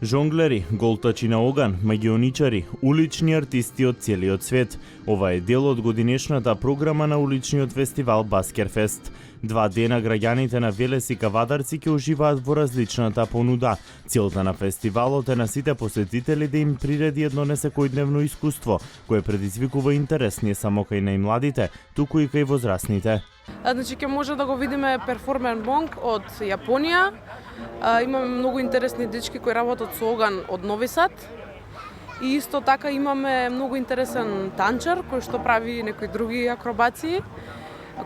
Жонглери, голтачи на оган, магионичари, улични артисти од целиот свет. Ова е дел од годинешната програма на уличниот фестивал Баскерфест. 2 дена граѓаните на Велес и Кавадарци ќе уживаат во различната понуда. Целта на фестивалот е на сите посетители да им приреди едно несекојдневно искуство, кое предизвикува интерес не само кај најмладите, туку и кај возрастните. Значи ќе може да го видиме перформер монк од Јапонија. Имаме многу интересни дечки кои работат со оган од Нови Сад. И исто така имаме многу интересен танчар кој што прави некои други акробации,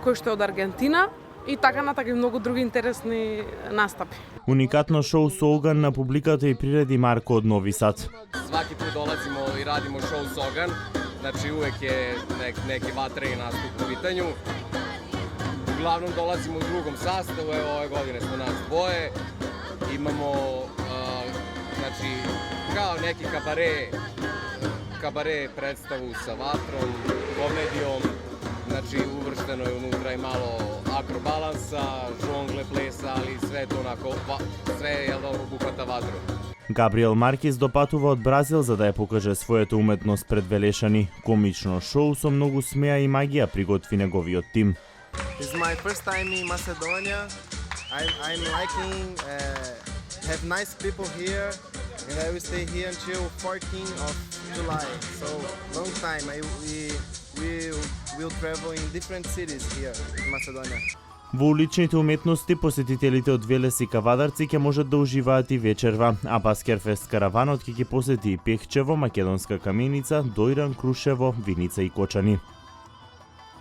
кој што е од Аргентина. И така натака и многу други интересни настапи. Уникатно шоу со оган на публиката и приреди Марко од Нови Сад. Сваки пут долазимо и радимо шоу со оган, значи увек е неки ватрени наступ у питању. Uglavnom dolazimo u drugom sastavu, evo ove godine smo nas dvoje. Imamo znači kao neki kabare predstavu sa vatrom, komedijom, znači uvršteno je unutra i malo akrobalansa, žongle, plesa, ali sve to onako, sve je obuhvata vatru. Габриел Маркез допатува од Бразил за да ја покаже својата уметност пред Велешани. Комично шоу со многу смеа и магија приготви неговиот тим. It's my first time in Macedonia. I'm liking have nice people here, and I will stay here until 14th of July. So long time. We will travel in different cities here in Macedonia. Во уличните уметности посетителите од Велес и Кавадарци ќе можат да уживаат и вечерва, а Баскерфест караванот ќе ги посети и Пехчево, Македонска каменица, Дојран, Крушево, Виница и Кочани.